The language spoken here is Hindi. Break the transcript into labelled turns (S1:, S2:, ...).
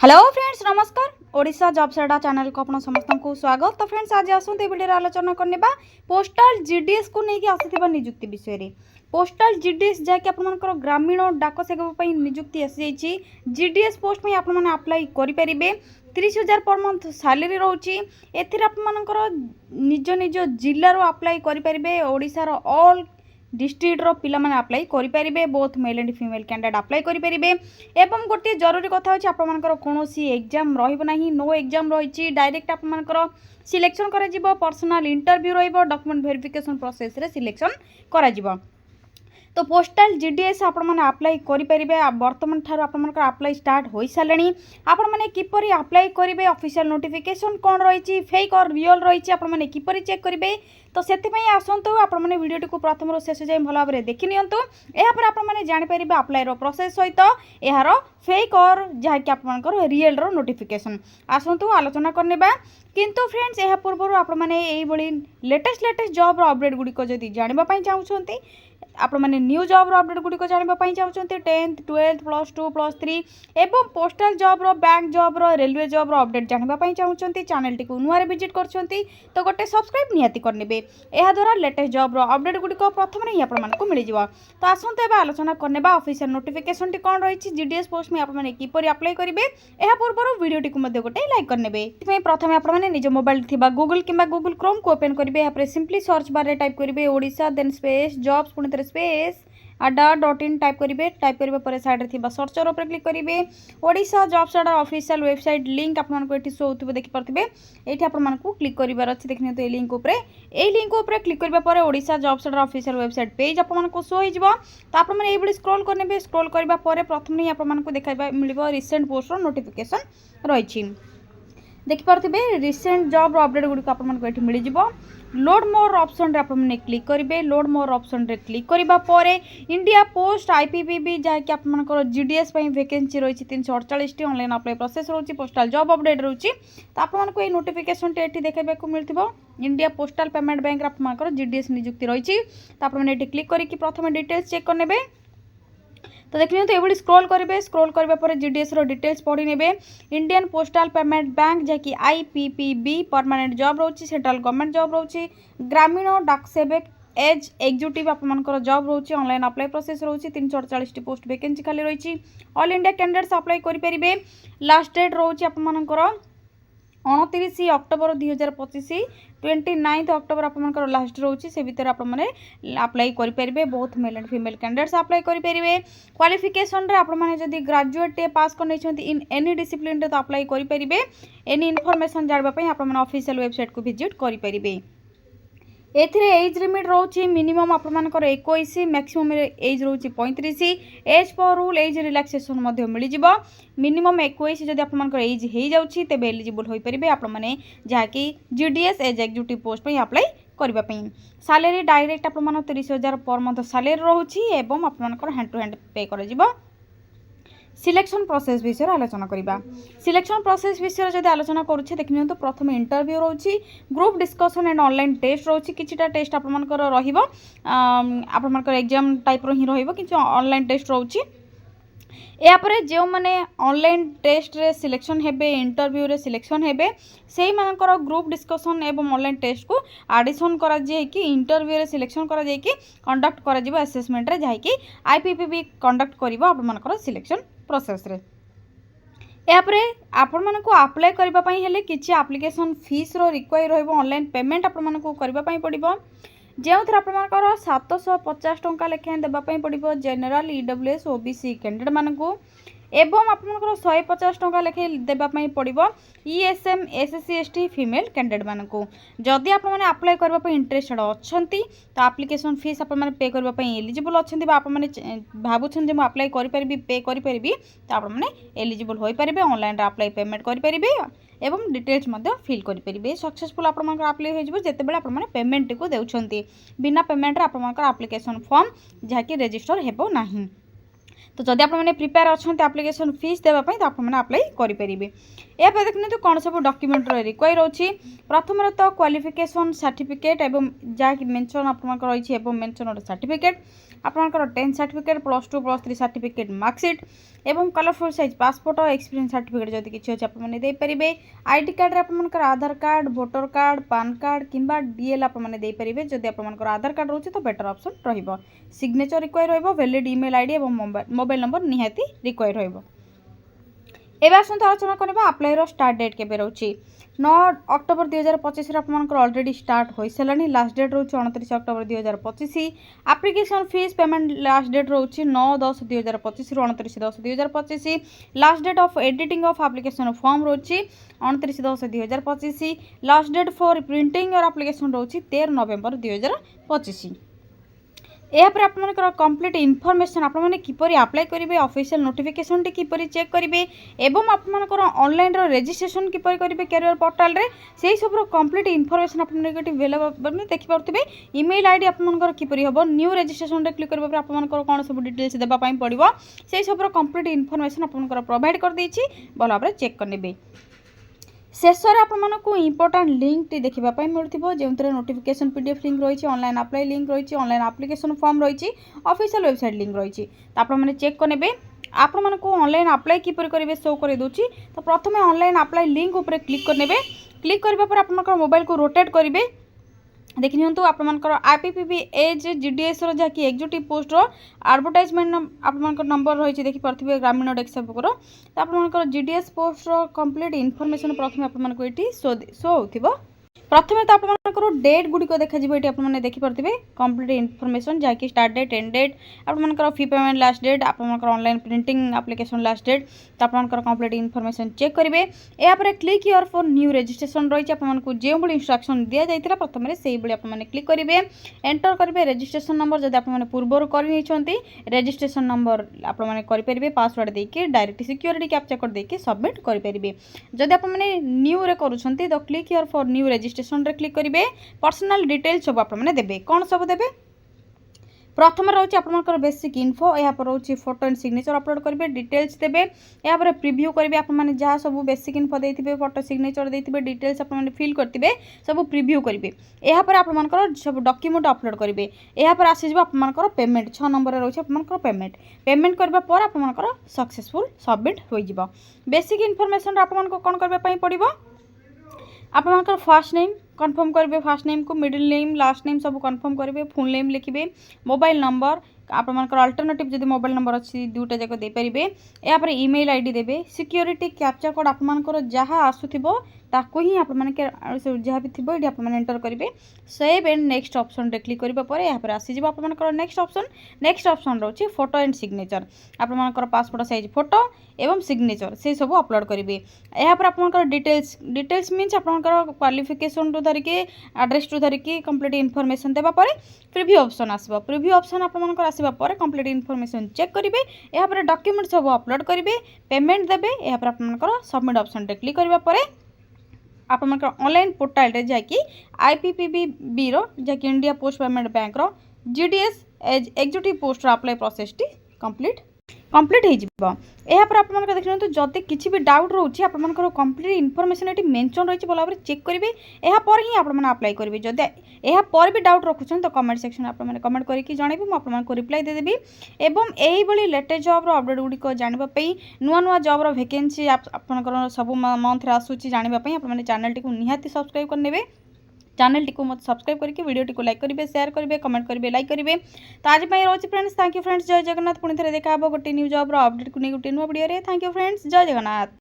S1: हेलो फ्रेंड्स नमस्कार ओडिशा जॉब्स अड्डा चैनल को अपन समस्त को स्वागत। तो फ्रेंड्स आज आसते वीडियो आलोचना करने पोस्टल जीडीएस को लेकिन आसी नियुक्ति विषय में। पोस्टल जीडीएस जहाँकि आपर ग्रामीण डाक सेवक नियुक्ति आसी जीडीएस पोस्ट में आपने अप्लाई करेंगे। 30,000 पर मंथ सैलरी रोचे एपर निज निज जिलार अप्लाई करेंगे। ओडिशार ऑल डिस्ट्रिक्टर पिला माने अप्लाई करेंगे। Both male and female candidate apply करेंगे। एवं गोटे जरूरी कथा होची आपमनकर कोनोसी एग्जाम रहिबो नाही, नो एग्जाम रहिची। डायरेक्ट आपमनकर सिलेक्शन करा जिवो, पर्सनल इंटरव्यू रहिबो, डॉक्यूमेंट वेरिफिकेशन प्रोसेस रे सिलेक्शन करा जिवो। तो पोस्टल जीडीएस आपण मैंने अप्लाई करेंगे। बर्तमान ठार आपमनकर अप्लाई स्टार्ट हो सारे। आपण मैंने किपरि अप्लाई करेंगे, ऑफिशियल नोटिफिकेशन कौन रही, फेक और रियल रही, आपण मैंने किपरि चेक करेंगे। तो से आसतु आपण मैंने वीडियो को प्रथम शेष जाए भल भाव देखि नियंतु। यापर आपण मैंने जानीपर अप्लाई प्रोसेस सहित यार फेक और जहाँकि आपंकर रियल रो नोटिफिकेशन आसतु आलोचना करने। किंतु फ्रेंड्स यह पूर्व आपण मैंने लेटेस्ट जॉब अपडेट गुड़िक जदि जानापी चाहते आपण मैंने न्यू जॉब अपडेट गुड़िक जानापी चाहते 10th 12th +2 +3 एवं postal job bank job railway job update जानापी चाहते चैनल टी नुआरे विजिट कर तो गोटे सब्सक्राइब निहाती करने। यह द्वारा लेटेस्ट जॉब अपडेट गुड़िक प्रथम ही आपको मिल जाव। तो आसतु ए आलोचना करने ऑफिशियल नोटिफिकेशन टी कौन रही जीडीएस पोस्ट में आपने किपरि अप्लाई करेंगे। यह पूर्व वीडियो टी गोटे लाइक करने। प्रथम आपने निज मोबाइल थी गूगल कि गूगल क्रोम को ओपन करेंगे। यहाँ सिंपली सर्च बार रे टाइप करेंगे ओडिशा देन स्पेस जॉब्स पुणी स्पेस अड्डा.in टाइप करेंगे। टाइप करने पर साइड थी सर्चर उपर क्लिक करेंगे। ओडिशा जॉब्स अड्डा ऑफिशियल वेबसाइट लिंक आपको ये शो हो देखिपे। ये आपको क्लिक कर अच्छे देखिए लिंक उपर। ये लिंक उपर क्लिक करने ओडिशा जॉब्स अड्डा ऑफिशियल वेबसाइट पेज आपको शो हो। तो आपने स्क्रॉल करने। स्क्रॉल करने प्रथम ही आपको देखा मिल रिसेंट पोस्ट नोटिफिकेशन रही देखिपे। रिसेंट जॉब अपडेट गुड़िक आपको ये मिल जाव। लोड मोर ऑप्शन रे आपने क्लिक करेंगे। लोड मोर ऑप्शन रे क्लिक करबा परे इंडिया पोस्ट आईपीपीबी जहाँकि आपंकर जीडीएस वैकेंसी रही 348 ऑनलाइन अप्लाई प्रोसेस रही पोस्टल जॉब अपडेट रही। तो आपको ये नोटिफिकेशन टी देखा मिलता इंडिया पोस्टल पेमेंट बैंक आपंकर जीडीएस नियुक्ति रही। तो आपने क्लिक करके प्रथम डिटेल्स चेक करने। तो देखिए तो ये स्क्रॉल करेंगे। स्क्रॉल करने पर जीडीएस रो डिटेल्स पढ़ी ने। इंडियन पोस्टल पेमेंट बैंक जहाँकि आईपीपीबी परमानेंट जॉब रोचे, सेंट्रल गवर्नमेंट जॉब रोचे, ग्रामीण डाक सेवक एज एग्जीक्यूटिव आपंकर जॉब रोचे, ऑनलाइन अप्लाई प्रोसेस रोचे 348 पोस्ट वैकेंसी खाली रही। ऑल इंडिया कैंडिडेट्स अप्लाई करेंगे। लास्ट डेट रोचे आपंकर 29 अक्टोबर 2025, 29 अक्टोबर आपंकर लास्ट रोचे से भितर आपने अप्लाई करेंगे। बहुत male and female candidates apply करेंगे। क्वालिफिकेशन रे आपने जदि ग्रेजुएट पास कर इन एनी डिसिप्लिन तो अप्लाई करेंगे। एनी इनफॉरमेशन जानवाई आपने ऑफिशियल वेबसाइट को विजिट करेंगे। एथिरे एज लिमिट रोची मिनिमम आपमनकर 21, मैक्सिमम एज रोची 35। As per rule age relaxation मध्य मिल जिवो। मिनिमम 21 जदि आपमनकर एज हो जाउछि तेबे एलिजिबल होई परिबे आपमने जहाँकि जीडीएस एज एग्जीक्यूटिव पोस्ट पे अप्लाई करबा पई। सैलरी डायरेक्ट आपमन 30,000 पर मंथ सैलरी रोची एवं आपमनकर हैंड टू हैंड पे कर जिवो। सिलेक्शन प्रोसेस विषय आलोचना करवा। सिलेक्शन प्रोसेस विषय जब आलोचना करुच्छे देखिए तो प्रथम इंटरव्यू रोची, group discussion and online test रोची। किछिटा टेस्ट आपमनकर रहिबो आपमनकर एग्जाम टाइप रो ही रहिबो कि ऑनलाइन टेस्ट रोची। यापर जो मैंने ऑनलाइन टेस्ट रे सिलेक्शन हेबे, इंटरव्यू रे सिलेक्शन हेबे से मानकर ग्रुप डिस्कशन एवं ऑनलाइन टेस्ट को एडिशन करा जाए कि इंटरव्यू रे सिलेक्शन करा जाए कि कंडक्ट करा जिवो असेसमेंट रे जाए कि आईपीपीबी कंडक्ट करिवो आपमनकर सिलेक्शन प्रोसेस रे। यापर आपण मानक अप्लाई करबा पई हेले किछि एप्लिकेशन फीस रो रिक्वायर रहइबो। ऑनलाइन पेमेंट आपण मानक करबा पई पड़िबो जो थर आपंकर 750 टंका लेखाएं देवाई पड़ो जेनेल ईडब्ल्यूएस ओबीसी कैंडिडेट मानक एवं आपंकर 150 टंका लेखे देवाई पड़ो ESM SSC ST female candidate मानक। जदि आपने अप्लाई करने इंटरेस्टेड अच्छा तो एप्लिकेशन फीस आप पे करने एलिजिबल अच्छा आपने भावुन जो अप्लाई करी पे करी तो आपने एलिजिबल हो पारे। ऑनलाइन अप्लाई पेमेंट करेंगे एवं डिटेल्स फिल करेंगे। सक्सेसफुल आपंकर अप्लाई हो जिते आपने पेमेंट को देउछंती बिना पेमेंट आपंकर एप्लिकेशन फॉर्म जहाँकि रजिस्टर हेबो नाही। तो जदि आपने प्रिपेयर अच्छा आप्लिकेसन फीस देवाई तो आपने अप्लाई करेंगे। या देखते कौन सब डॉक्यूमेंट रिक्वायर होची। प्रथम तो क्वालिफिकेशन सर्टिफिकेट एवं जहाँकि मेंशन आपंकर रही एवं मेंशन सर्टिफिकेट आपंकर 10th सर्टिफिकेट +2 +3 सर्टिफिकेट मार्कशीट एवं colourful size passport experience certificate जदि किसी अच्छे आपने देपारे। आईडी कार्ड आपंकर Aadhaar card voter card PAN card किंबा डीएल आपने देपारे। जदि आपंकर आधार कार्ड रोचे तो बेटर ऑप्शन रहिबो। सिग्नेचर रिक्वायर रहिबो। वैलिड ईमेल आईडी एवं मोबाइल नंबर निहाती रिक्वायर रहिबो। एवं आसतु आलोचना करबा अप्लाई स्टार्ट डेट केबे रोची। 9 अक्टोबर 2025 आपंकर ऑलरेडी स्टार्ट हो सारे। लास्ट डेट रोचे 29 October 2025। Application fee payment last date रोचे 9/10/2025 29/10/2025। Last date of editing of application form रोचे 29/10/2025। लास्ट डेट फॉर प्रिंटिंग और एप्लिकेशन रोचे 13 नवेम्बर 2025। यापर आपंकर कंप्लीट इनफॉरमेशन आपने किपरि अप्लाई करेंगे ऑफिशियल नोटिफिकेशन टी किपरि चेक करेंगे एवं आपंकर ऑनलाइन रजिस्ट्रेशन किपरि करेंगे कैरियर पोर्टल रे से सब कंप्लीट इनफॉरमेशन आपने देखिपे। ईमेल आईडी आपंकर किपरि हम न्यू रजिस्ट्रेशन रे क्लिक करेंगे आपंकर कौन सब डिटेल्स देवाई पड़ो से सब कंप्लीट इनफॉरमेशन आपंकर प्रोवाइड कर देछि। भल भाव चेक करने शेष आपको इंपोर्टाट लिंक टी देखापी मिलूँ जो नोटिफिकेशन पीडीएफ लिंक रही ऑनलाइन अप्लाई लिंक रही ऑनलाइन एप्लिकेशन फॉर्म रही ऑफिशियल वेबसाइट लिंक रही आपने चेक करेंगे। आपण को ऑनलाइन अप्लाई किपर करेंगे शो कर दूची। तो प्रथम ऑनलाइन अप्लाई लिंक उपर क्लिक करेंगे। क्लिक करने आप मोबाइल को रोटेट करेंगे। देखि नियंतु आपनकर आईपीपीबी एज जीडीएस रो जहाँकि एग्जीक्यूटिव पोस्ट रो एडवर्टाइजमेंट आपनकर नंबर रही देखि पार्थिबे ग्रामीण डेस्कटॉप रो। तो आपनकर जीडीएस पोस्ट रो कंप्लीट इनफॉरमेशन प्रथम आपनको एटी शो होथिबो। प्रथम तो आपंकर डेट गुड़िक देखा ये आपने देखिपे कंप्लीट इनफॉरमेशन जहाँकि स्टार्ट डेट एंड डेट आपंकर फी पेमेंट लास्ट डेट आपंकर online printing application last date तो आपंकर कंप्लीट इनफॉरमेशन चेक करेंगे। यापर click your for new registration रही आपको जो भाई इंस्ट्रक्शन दि जाता प्रथम से आपने क्लिक करेंगे। एंटर करेंगे रजिस्ट्रेशन नंबर जब आपने पूर्वर कर रजिस्ट्रेशन नंबर आपने करेंगे पासवर्ड देके डायरेक्ट सिक्योरिटी कैप्चा कोड देके सबमिट करेंगे। जब आपने न्यू रे करूछंती तो click your for new registration रे क्लिक करेंगे। पर्सनल डिटेल्स सब आपने देवे कौन सब देवे। प्रथम रोचे आपंकर बेसिक इनफो यहाँ पर रोचे फोटो एंड सिग्नेचर अपलोड करेंगे डिटेल्स देवे। यहाँ पर प्रिव्यू करेंगे आपने जहाँ सब बेसिक इनफो देते फोटो सिग्नेचर देते डिटेल्स आपने फिल करते सब प्रिव्यू करेंगे। यहाँ पर आपंकर सब डॉक्यूमेंट अपलोड करेंगे। यहाँ पर आसीज आपंकर पेमेंट 6 नंबर रोचे आपंकर पेमेंट करबा पर आपंकर सक्सेसफुल सबमिट हो। बेसिक इनफॉरमेशन आपको कौन करबा पड़ो आपंकर फर्स्ट नेम कन्फर्म करेंगे। फर्स्ट नेम को मिडिल नेम लास्ट नेम सब कन्फर्म करेंगे। फुल नेम लिखिए। मोबाइल नंबर आपंकर अल्टरनेटिव जब मोबाइल नंबर अच्छी दुटा जाक देपारे। यापर ईमेल आईडी देवे। सिक्योरिटी कैप्चा कोड आपंकर जहाँ आसूथिबो ताकू ही आपने जहाँ भी थी ये आपने एंटर करेंगे। सेव एंड नेक्स्ट ऑप्शन रे क्लिक करबा पर यहाँ पर आसीज आपंकर नेक्स्ट ऑप्शन रोचे फोटो एंड सिग्नेचर आपंकर पासपोर्ट साइज फोटो एवं सिग्नेचर से सब अपलोड करेंगे। यहाँ पर आपंकर डिटेल्स मीन्स आपंकर क्वालिफिकेशन टू धरिकी एड्रेस टू धरिकी कंप्लीट इनफॉरमेशन देवा पर प्रिव्यू ऑप्शन आसबो। प्रिव्यू ऑप्शन आपंकर आसबा पर कंप्लीट इनफॉरमेशन चेक करेंगे। यहाँ पर डॉक्यूमेंट सब अपलोड करेंगे पेमेंट देवे। यहाँ पर आपंकर सबमिट ऑप्शन रे क्लिक करबा पर आपंकर ऑनलाइन पोर्टल रे जाकि आईपीपीबी रो जाकि इंडिया पोस्ट पेमेंट बैंक रो GDS as executive post apply process टी कंप्लीट हो। यहाँ पर आपको देखते जदि किसी भी डाउट रोचे आपंकर कंप्लीट इनफॉरमेशन ये मेंशन रही भल भाव चेक करेंगे। यहाँ पर ही आपने अप्लाई करेंगे। जदि यहाँ पर भी डाउट रखुन तो कमेंट सेक्शन आपने कमेंट करके जनइबे मुझे रिप्लाई देदेवी। एवं यही लेटेस्ट जॉब अपडेट गुड़िक जानापी नुआ नुआ जॉब वैकेंसी आपंकर सब मंथ आसूँ जानापी आपने चैनल टी निहाती सब्सक्राइब करने चैनल टी मत सब्सक्राइब करके वीडियो टी लाइक करेंगे शेयर करेंगे कमेंट करेंगे लाइक करेंगे। तो आज रोचे फ्रेंड्स थैंक यू फ्रेंड्स जय जगन्नाथ। पुणी थे देखा गोटे न्यू जॉब अपडेट को नहीं गोटे नुआ वीडियो। थैंक यू फ्रेंड्स जय जगन्नाथ।